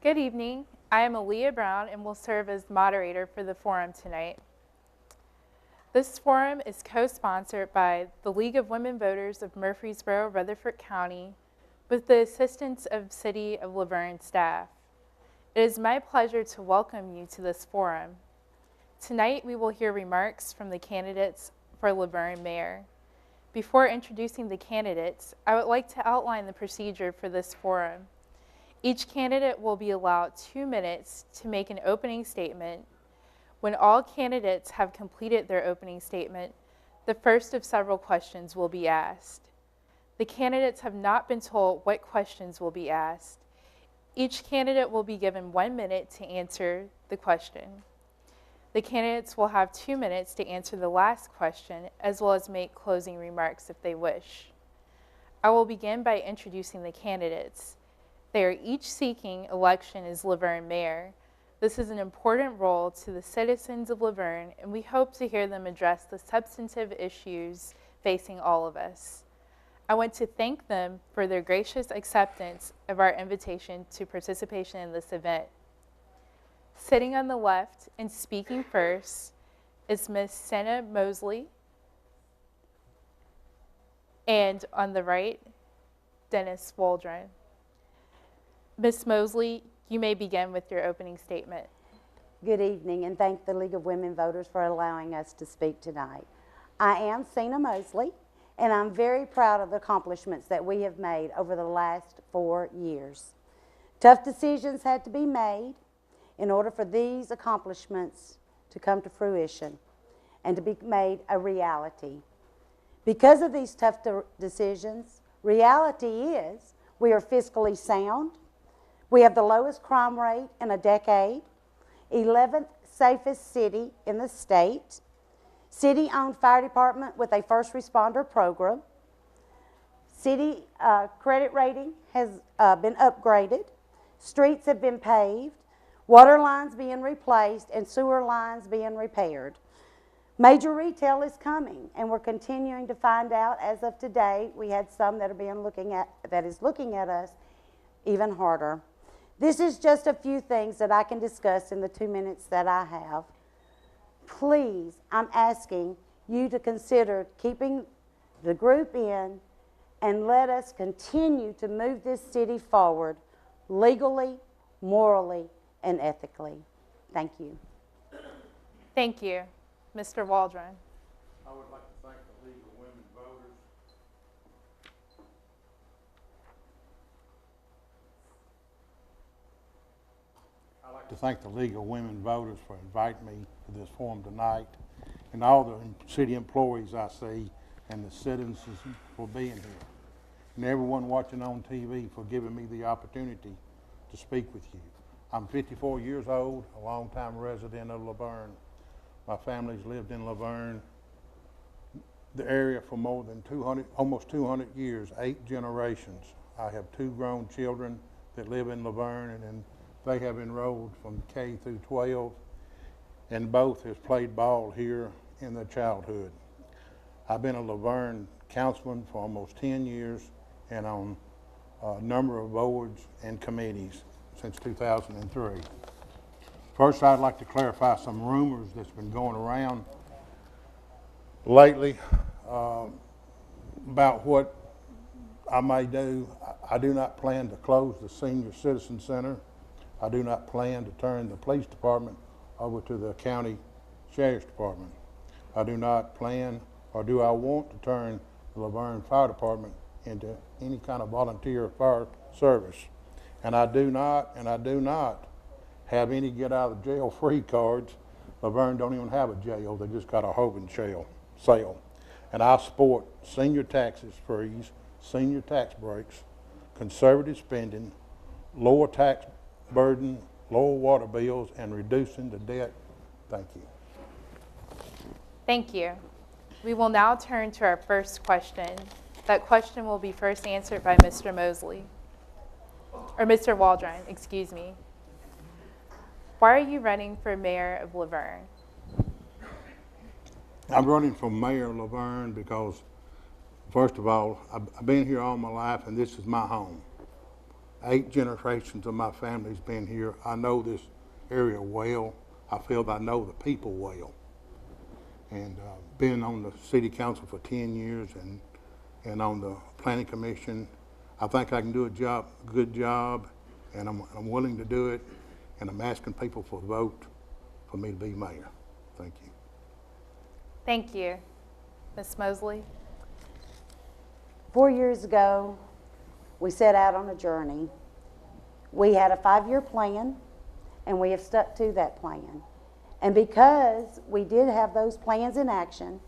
Good evening. I am Aaliyah Brown and will serve as moderator for the forum tonight. This forum is co-sponsored by the League of Women Voters of Murfreesboro, Rutherford County, with the assistance of City of Laverne staff. It is my pleasure to welcome you to this forum. Tonight we will hear remarks from the candidates for Laverne Mayor. Before introducing the candidates, I would like to outline the procedure for this forum. Each candidate will be allowed 2 minutes to make an opening statement. When all candidates have completed their opening statement, the first of several questions will be asked. The candidates have not been told what questions will be asked. Each candidate will be given 1 minute to answer the question. The candidates will have 2 minutes to answer the last question, as well as make closing remarks if they wish. I will begin by introducing the candidates. They are each seeking election as Laverne Mayor. This is an important role to the citizens of Laverne, and we hope to hear them address the substantive issues facing all of us. I want to thank them for their gracious acceptance of our invitation to participation in this event. Sitting on the left and speaking first is Ms. Senna Mosley, and on the right, Dennis Waldron. Ms. Mosley, you may begin with your opening statement. Good evening, and thank the League of Women Voters for allowing us to speak tonight. I am Senna Mosley, and I'm very proud of the accomplishments that we have made over the last 4 years. Tough decisions had to be made in order for these accomplishments to come to fruition and to be made a reality. Because of these tough decisions, reality is we are fiscally sound. We have the lowest crime rate in a decade, 11th safest city in the state, city-owned fire department with a first responder program, city credit rating has been upgraded, streets have been paved, water lines being replaced, and sewer lines being repaired. Major retail is coming, and we're continuing to find out. As of today, we had some that is looking at us even harder. This is just a few things that I can discuss in the 2 minutes that I have. Please, I'm asking you to consider keeping the group in and let us continue to move this city forward legally, morally, and ethically. Thank you. Thank you. Mr. Waldron. I would like to thank the League of Women Voters. I'd like to thank the League of Women Voters for inviting me to this forum tonight, and all the city employees I see, and the citizens for being here, and everyone watching on TV for giving me the opportunity to speak with you. I'm 54 years old, a longtime resident of Laverne. My family's lived in Laverne, the area, for more than almost 200 years, 8 generations. I have 2 grown children that live in Laverne, and they have enrolled from K through 12, and both have played ball here in their childhood. I've been a Laverne councilman for almost 10 years and on a number of boards and committees since 2003. First, I'd like to clarify some rumors that's been going around lately about what I may do. I do not plan to close the Senior Citizen Center. I do not plan to turn the police department over to the county sheriff's department. I do not plan, or do I want to turn the Laverne Fire Department into any kind of volunteer fire service. And I do not have any get out of jail free cards. Laverne don't even have a jail, they just got a holding cell. And I support senior taxes freeze, senior tax breaks, conservative spending, lower tax burden, lower water bills, and reducing the debt. Thank you. Thank you. We will now turn to our first question. That question will be first answered by Mr. Mosley, or Mr. Waldron, excuse me. Why are you running for mayor of Laverne? I'm running for mayor of Laverne because, first of all, I've been here all my life, and this is my home. 8 generations of my family's been here. I know this area well. I feel that I know the people well. And been on the city council for 10 years and on the planning commission. I think I can do a good job, and I'm willing to do it, and I'm asking people for a vote for me to be mayor. Thank you. Thank you. Ms. Mosley? 4 years ago, we set out on a journey. We had a 5-year plan, and we have stuck to that plan. And because we did have those plans in action,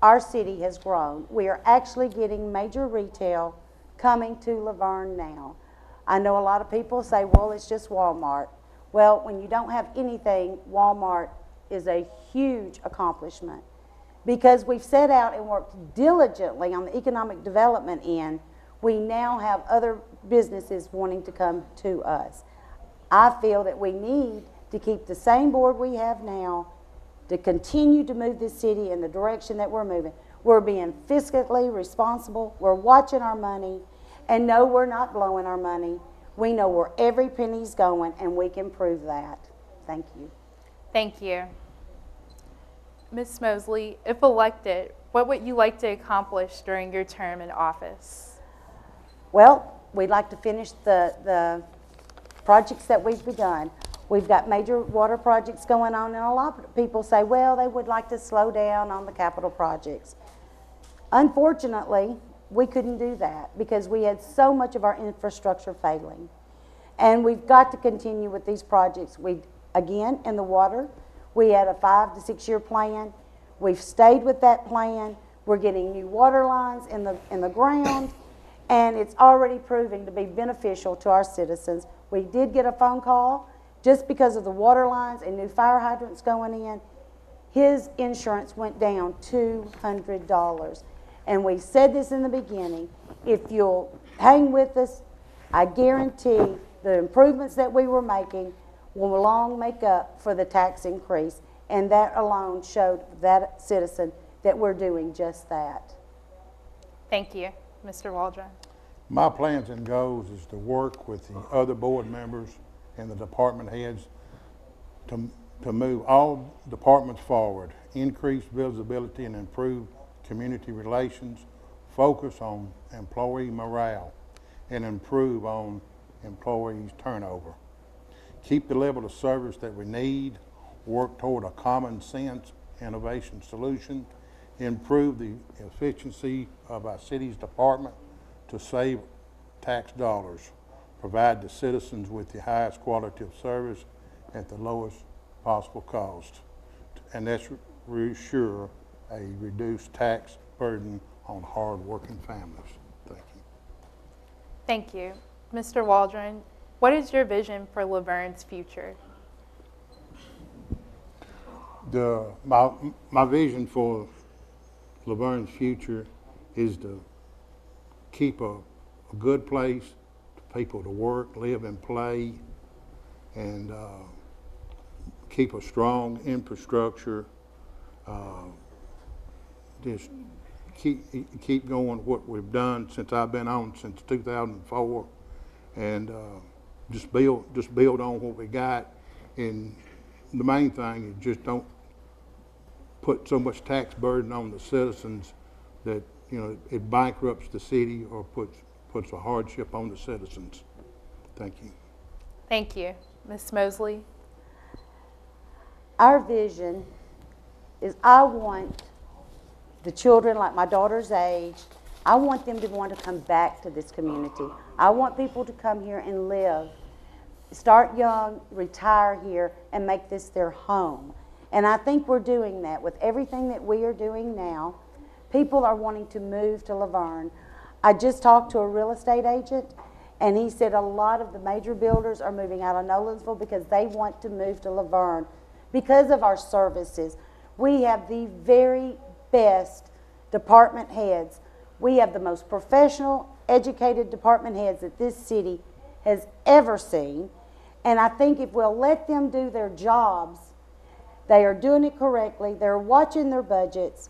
our city has grown. We are actually getting major retail coming to Laverne now. I know a lot of people say, well, it's just Walmart. Well, when you don't have anything, Walmart is a huge accomplishment. Because we've set out and worked diligently on the economic development end, we now have other businesses wanting to come to us. I feel that we need to keep the same board we have now to continue to move this city in the direction that we're moving. We're being fiscally responsible. We're watching our money. And no, we're not blowing our money. We know where every penny's going, and we can prove that. Thank you. Thank you. Ms. Mosley, if elected, what would you like to accomplish during your term in office? Well, we'd like to finish the projects that we've begun. We've got major water projects going on, and a lot of people say, well, they would like to slow down on the capital projects. Unfortunately, we couldn't do that because we had so much of our infrastructure failing. And we've got to continue with these projects. Again, in the water, we had a 5 to 6 year plan. We've stayed with that plan. We're getting new water lines in the ground, and it's already proving to be beneficial to our citizens. We did get a phone call just because of the water lines and new fire hydrants going in. His insurance went down $200. And we said this in the beginning, if you'll hang with us, I guarantee the improvements that we were making will long make up for the tax increase. And that alone showed that citizen that we're doing just that. Thank you. Mr. Waldron? My plans and goals is to work with the other board members and the department heads to move all departments forward, increase visibility and improve community relations, focus on employee morale, and improve on employees' turnover. Keep the level of service that we need, work toward a common sense innovation solution, improve the efficiency of our city's department to save tax dollars, provide the citizens with the highest quality of service at the lowest possible cost, and that's reassure a reduced tax burden on hard-working families. Thank you. Thank you. Mr. Waldron, what is your vision for Laverne's future? My vision for Laverne's future is to keep a good place for people to work, live, and play, and keep a strong infrastructure. Just keep going what we've done since I've been on since 2004, and just build on what we got. And the main thing is just don't put so much tax burden on the citizens that it bankrupts the city or puts a hardship on the citizens. Thank you. Thank you. Ms. Mosley? Our vision is I want the children, like my daughter's age, I want them to want to come back to this community. I want people to come here and live, start young, retire here, and make this their home. And I think we're doing that with everything that we are doing now. People are wanting to move to Laverne. I just talked to a real estate agent, and he said a lot of the major builders are moving out of Nolensville because they want to move to Laverne because of our services. We have the very best department heads. We have the most professional, educated department heads that this city has ever seen. And I think if we'll let them do their jobs, they are doing it correctly, they're watching their budgets,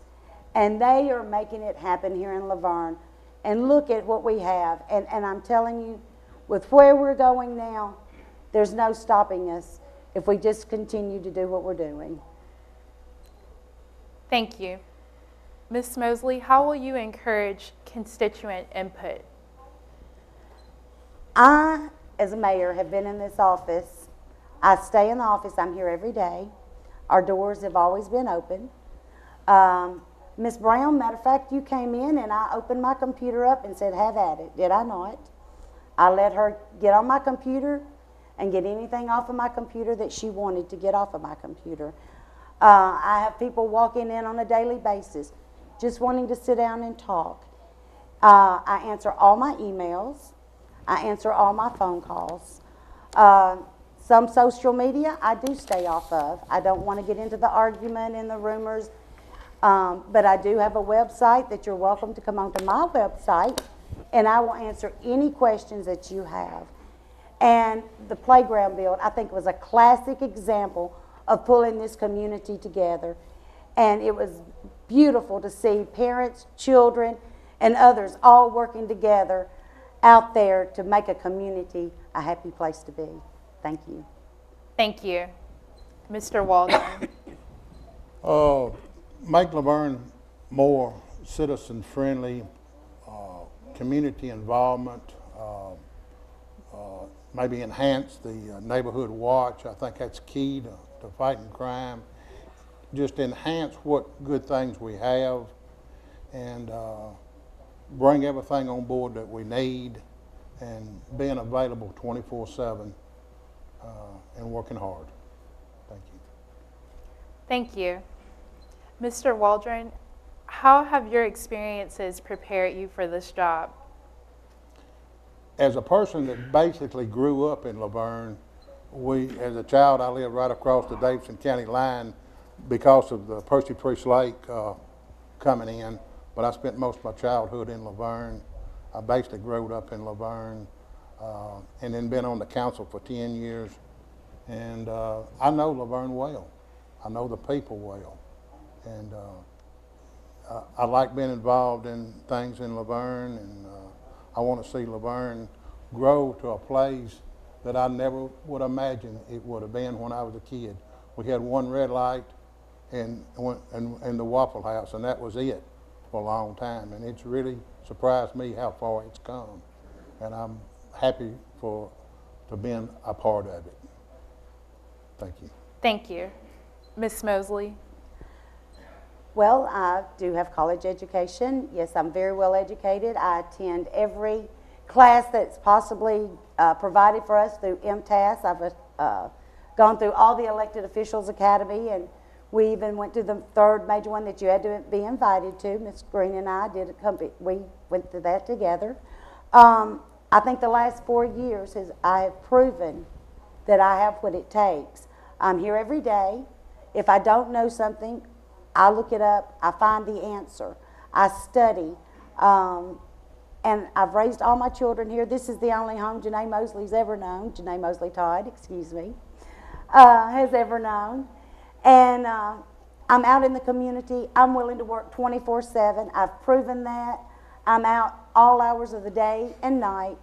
and they are making it happen here in Laverne. And look at what we have. And I'm telling you, with where we're going now, there's no stopping us if we just continue to do what we're doing. Thank you. Ms. Mosley, how will you encourage constituent input? I, as a mayor, have been in this office. I stay in the office. I'm here every day. Our doors have always been open. Ms. Brown, matter of fact, you came in and I opened my computer up and said, have at it. Did I not? I let her get on my computer and get anything off of my computer that she wanted to get off of my computer. I have people walking in on a daily basis just wanting to sit down and talk. I answer all my emails. I answer all my phone calls. Some social media I do stay off of. I don't want to get into the argument and the rumors, but I do have a website that you're welcome to come onto my website, and I will answer any questions that you have. And the playground build, I think, was a classic example of pulling this community together. And it was beautiful to see parents, children, and others all working together out there to make a community a happy place to be. Thank you. Thank you. Mr. Waldron. Make Laverne more citizen-friendly, community involvement, maybe enhance the neighborhood watch. I think that's key to fighting crime. Just enhance what good things we have and bring everything on board that we need and being available 24/7 and working hard. Thank you. Thank you. Mr. Waldron, how have your experiences prepared you for this job? As a person that basically grew up in Laverne, as a child, I lived right across the Davidson County line because of the Percy Priest Lake coming in, but I spent most of my childhood in Laverne. I basically grew up in Laverne and then been on the council for 10 years. And I know Laverne well. I know the people well. And I like being involved in things in Laverne, and I want to see Laverne grow to a place that I never would imagine it would have been when I was a kid. We had one red light and the Waffle House, and that was it for a long time. And it's really surprised me how far it's come, and I'm happy to being a part of it. Thank you. Thank you. Ms. Mosley. Well, I do have college education. Yes, I'm very well educated. I attend every class that's possibly provided for us through MTAS. I've gone through all the elected officials academy, and we even went to the third major one that you had to be invited to. Ms. Green and I we went through that together. I think the last 4 years I have proven that I have what it takes. I'm here every day. If I don't know something, I look it up, I find the answer, I study, and I've raised all my children here. This is the only home Janae Mosley's ever known, Janae Mosley Todd, excuse me, has ever known. And I'm out in the community. I'm willing to work 24/7. I've proven that. I'm out all hours of the day and night.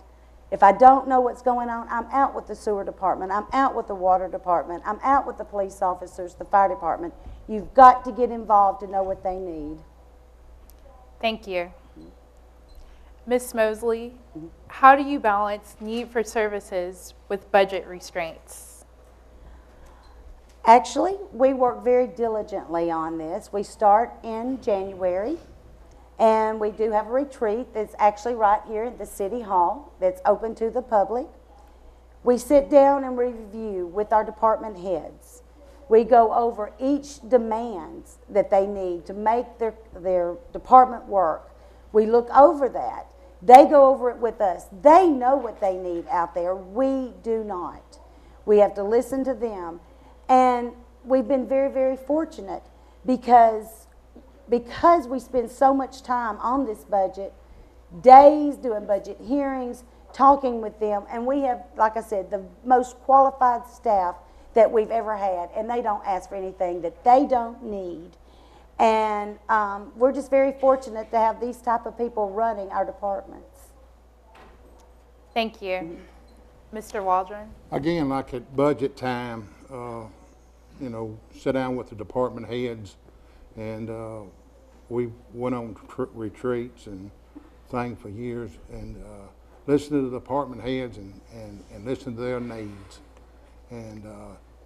If I don't know what's going on, I'm out with the sewer department. I'm out with the water department. I'm out with the police officers, the fire department. You've got to get involved to know what they need. Thank you. Ms. Mosley, how do you balance need for services with budget restraints? Actually, we work very diligently on this. We start in January, and we do have a retreat that's actually right here at the City Hall that's open to the public. We sit down and review with our department heads. We go over each demands that they need to make their department work. We look over that. They go over it with us. They know what they need out there. We do not. We have to listen to them. And we've been very, very fortunate because we spend so much time on this budget, days doing budget hearings, talking with them, and we have, like I said, the most qualified staff that we've ever had, and they don't ask for anything that they don't need. And we're just very fortunate to have these type of people running our departments. Thank you. Mr. Waldron? Again, like at budget time, you know, sit down with the department heads, and we went on retreats and things for years, and listen to the department heads and listen to their needs. And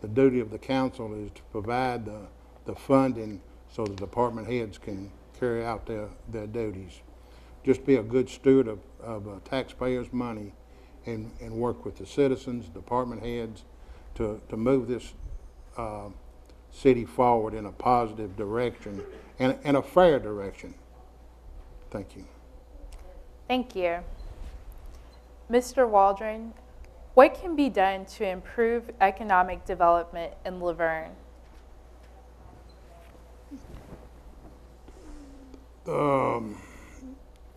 the duty of the council is to provide the funding so the department heads can carry out their duties. Just be a good steward of taxpayers' money and work with the citizens, department heads, to move this city forward in a positive direction and a fair direction. Thank you. Thank you. Mr. Waldron, what can be done to improve economic development in Laverne?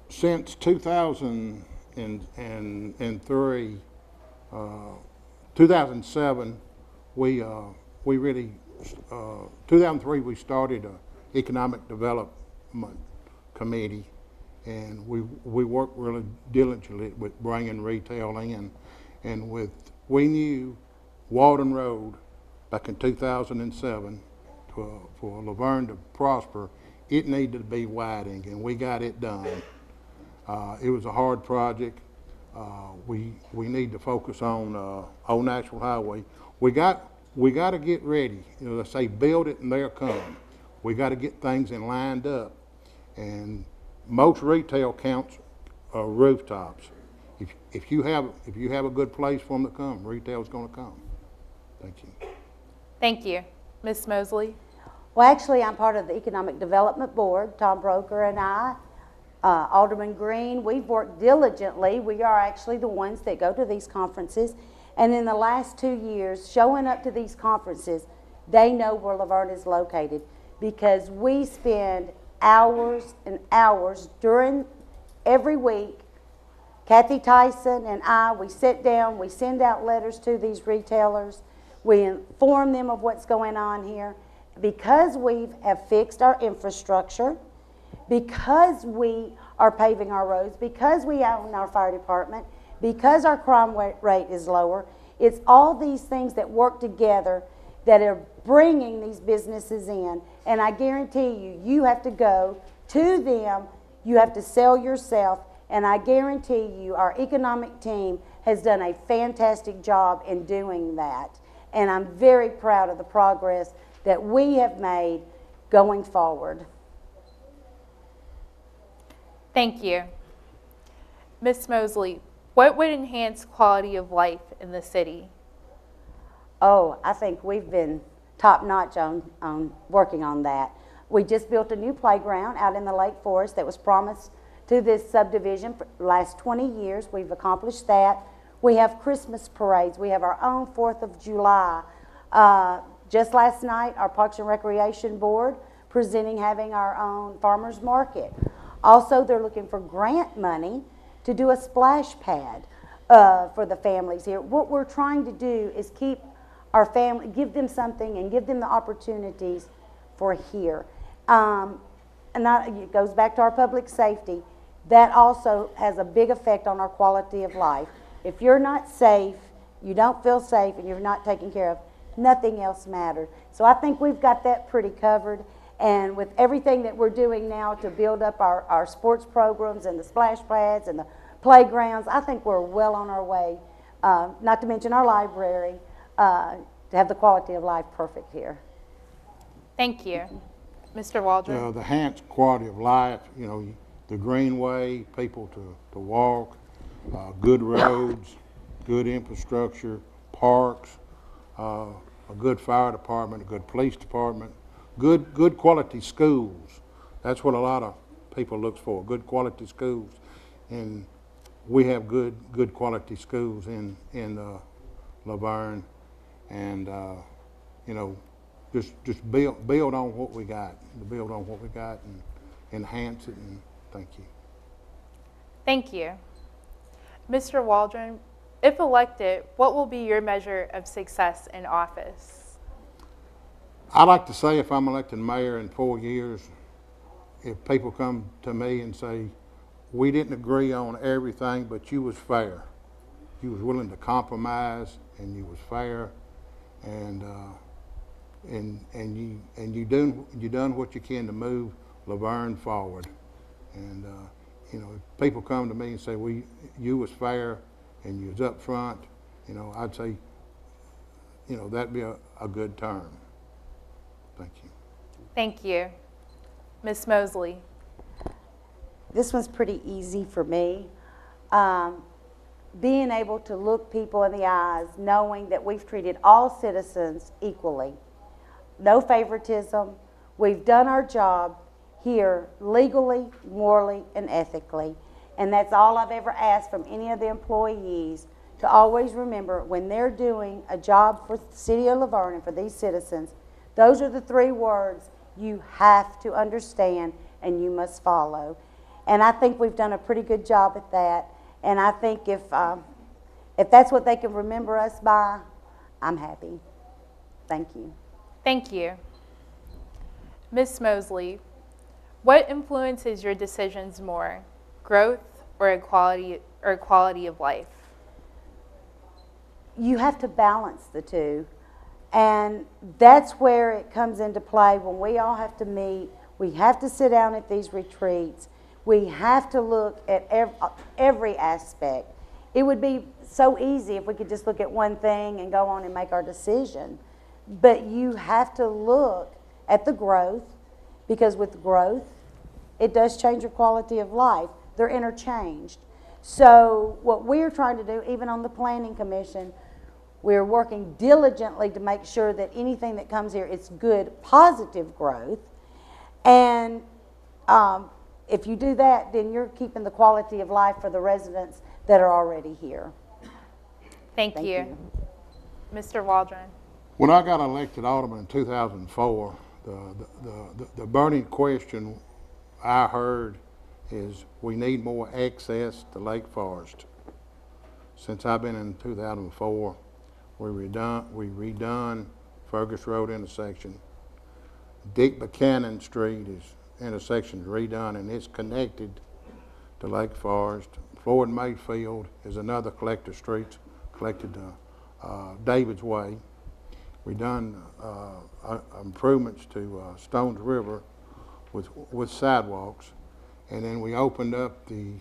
Since 2007, we really, 2003 we started an economic development committee, and we worked really diligently with bringing retail in, and we knew Waldron Road back in 2007 for Laverne to prosper, it needed to be widened, and we got it done. It was a hard project. We need to focus on Old National Highway. We got to get ready. You know, they say build it and they'll come. We got to get things in lined up, and most retail counts are rooftops. If you have a good place for them to come, retail's going to come. Thank you. Thank you. Ms. Mosley? Well, actually, I'm part of the Economic Development Board. Tom Broker and I, Alderman Green, we've worked diligently. We are actually the ones that go to these conferences. And in the last 2 years, showing up to these conferences, they know where Laverne is located, because we spend hours and hours during every week. Kathy Tyson and I, we sit down, we send out letters to these retailers, we inform them of what's going on here. Because we have fixed our infrastructure, because we are paving our roads, because we own our fire department, because our crime rate is lower, it's all these things that work together that are bringing these businesses in. And I guarantee you, you have to go to them, you have to sell yourself, and I guarantee you our economic team has done a fantastic job in doing that. And I'm very proud of the progress that we have made going forward. Thank you. Ms. Mosley, what would enhance quality of life in the city? Oh, I think we've been top-notch on working on that. We just built a new playground out in the Lake Forest that was promised to this subdivision for the last 20 years. We've accomplished that. We have Christmas parades. We have our own 4th of July. Just last night, our Parks and Recreation Board having our own farmers market. Also, they're looking for grant money to do a splash pad for the families here. What we're trying to do is keep our family, give them something and give them the opportunities for here. And that, it goes back to our public safety. That also has a big effect on our quality of life. If you're not safe, you don't feel safe, and you're not taken care of, nothing else matters. So I think we've got that pretty covered. And with everything that we're doing now to build up our sports programs and the splash pads and the playgrounds, I think we're well on our way, not to mention our library, to have the quality of life perfect here. Thank you. Mr. Waldron? The enhanced quality of life, you know, the greenway, people to walk, good roads, good infrastructure, parks, a good fire department, a good police department, good quality schools. That's what a lot of people look for, good quality schools. And we have good quality schools in Laverne, and you know, just build on what we got, and enhance it, and thank you. Thank you. Mr. Waldron, if elected, what will be your measure of success in office? I like to say, if I'm elected mayor in 4 years, if people come to me and say, we didn't agree on everything, but you was fair, you was willing to compromise, and you was fair, and you done what you can to move Laverne forward. And you know, if people come to me and say, well, you was fair and you was up front, you know, I'd say, you know, that'd be a good term. Thank you. Thank you. Ms. Mosley. This one's pretty easy for me. Being able to look people in the eyes, knowing that we've treated all citizens equally. No favoritism. We've done our job here legally, morally, and ethically. And that's all I've ever asked from any of the employees, to always remember when they're doing a job for the city of Laverne and for these citizens, those are the 3 words you have to understand and you must follow. And I think we've done a pretty good job at that. And I think if that's what they can remember us by, I'm happy. Thank you. Thank you. Ms. Mosley, what influences your decisions more, growth or quality of life? You have to balance the two. And that's where it comes into play when we all have to meet. We have to sit down at these retreats. We have to look at every aspect. It would be so easy if we could just look at one thing and go on and make our decision. But you have to look at the growth, because with growth, it does change your quality of life. They're interchanged. So what we're trying to do, even on the Planning Commission, we're working diligently to make sure that anything that comes here is good, positive growth. And if you do that, then you're keeping the quality of life for the residents that are already here. Thank you. Mr. Waldron. When I got elected alderman in 2004, the burning question I heard is we need more access to Lake Forest. Since I've been in 2004, we redone Fergus Road intersection. Dick Buchanan Street intersection is redone, and it's connected to Lake Forest. Floyd Mayfield is another collector street, collected to David's Way. We done improvements to Stones River with sidewalks, and then we opened up the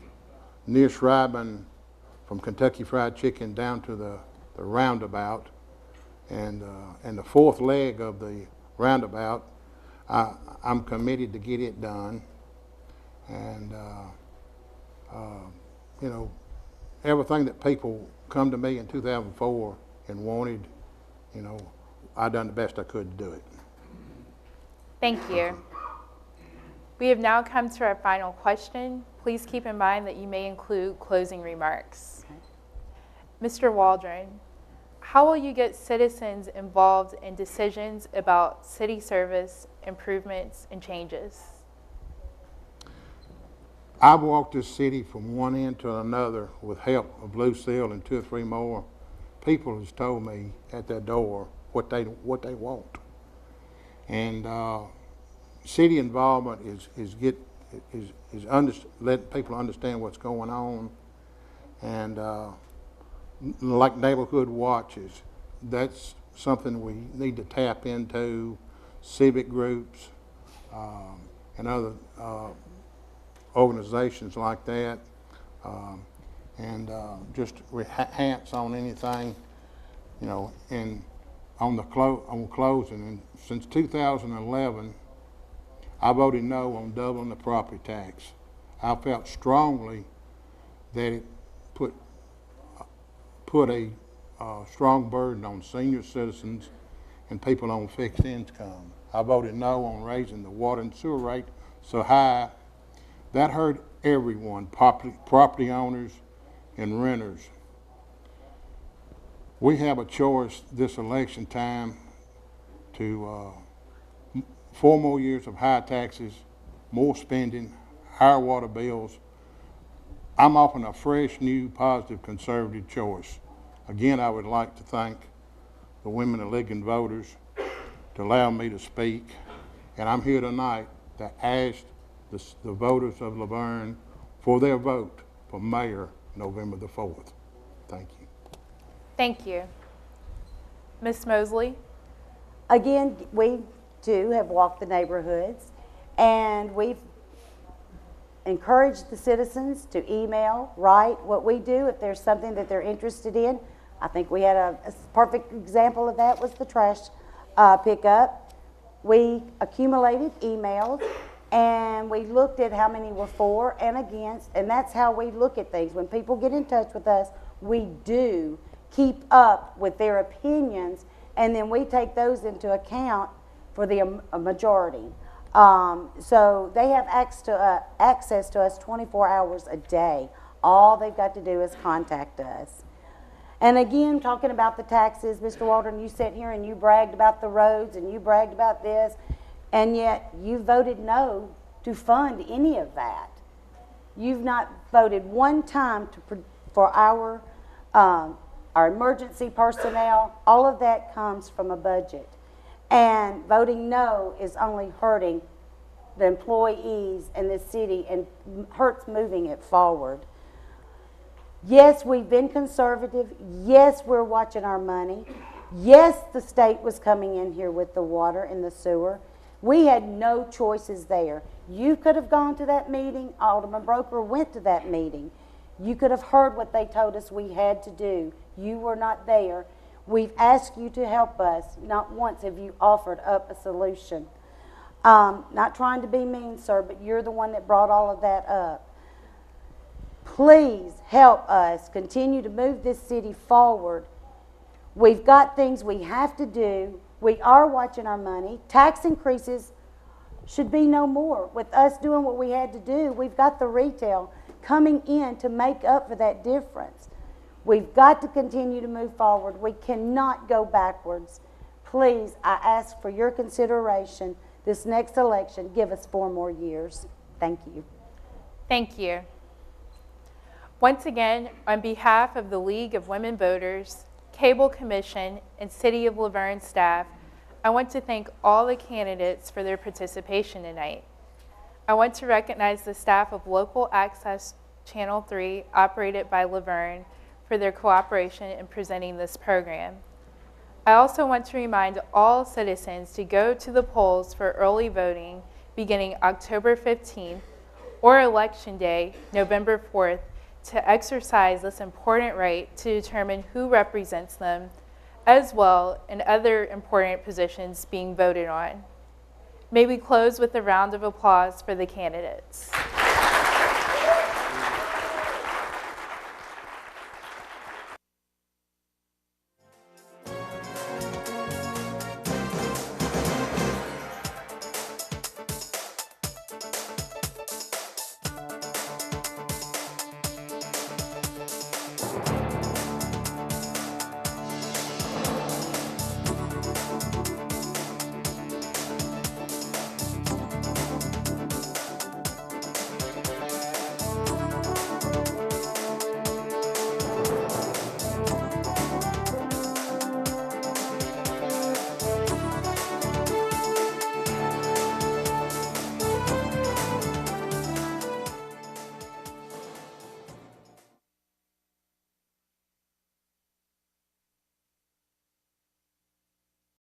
near Schreiben from Kentucky Fried Chicken down to the roundabout, and the 4th leg of the roundabout. I'm committed to get it done, and you know, everything that people come to me in 2004 and wanted, you know, I done the best I could to do it. Thank you. We have now come to our final question. Please keep in mind that you may include closing remarks. Mr. Waldron, how will you get citizens involved in decisions about city service, improvements, and changes? I've walked this city from one end to another with help of Lucille and 2 or 3 more. People has told me at their door what they want, and city involvement is letting people understand what's going on, and like neighborhood watches, that's something we need to tap into. Civic groups and other organizations like that, and just enhance on anything, you know. And on closing, and since 2011, I voted no on doubling the property tax. I felt strongly that it put a strong burden on senior citizens and people on fixed income. I voted no on raising the water and sewer rate so high. That hurt everyone, property owners and renters. We have a choice this election time to 4 more years of high taxes, more spending, higher water bills. I'm offering a fresh, new, positive, conservative choice. Again, I would like to thank the women elected voters to allow me to speak. And I'm here tonight to ask the voters of Laverne for their vote for mayor November the 4th. Thank you. Thank you. Ms. Mosley? Again, we too have walked the neighborhoods, and we've encouraged the citizens to email, write what we do if there's something that they're interested in. I think we had a perfect example of that was the trash pickup. We accumulated emails, and we looked at how many were for and against, and that's how we look at things. When people get in touch with us, we do keep up with their opinions, and then we take those into account for the majority. So they have access to us 24 hours a day. All they've got to do is contact us. And again, talking about the taxes, Mr. Waldron, you sat here and you bragged about the roads and you bragged about this, and yet you voted no to fund any of that. You've not voted one time for our emergency personnel. All of that comes from a budget. And voting no is only hurting the employees in this city and hurts moving it forward. Yes, we've been conservative. Yes, we're watching our money. Yes, the state was coming in here with the water and the sewer. We had no choices there. You could have gone to that meeting. Alderman Broker went to that meeting. You could have heard what they told us we had to do. You were not there. We've asked you to help us. Not once have you offered up a solution. Not trying to be mean, sir, but you're the one that brought all of that up. Please help us continue to move this city forward. We've got things we have to do. We are watching our money. Tax increases should be no more. With us doing what we had to do, we've got the retail coming in to make up for that difference. We've got to continue to move forward. We cannot go backwards. Please, I ask for your consideration. This next election, give us 4 more years. Thank you. Thank you. Once again, on behalf of the League of Women Voters, Cable Commission, and City of Laverne staff, I want to thank all the candidates for their participation tonight. I want to recognize the staff of Local Access Channel 3, operated by Laverne, for their cooperation in presenting this program. I also want to remind all citizens to go to the polls for early voting beginning October 15th or Election Day, November 4th, to exercise this important right to determine who represents them, as well as other important positions being voted on. May we close with a round of applause for the candidates.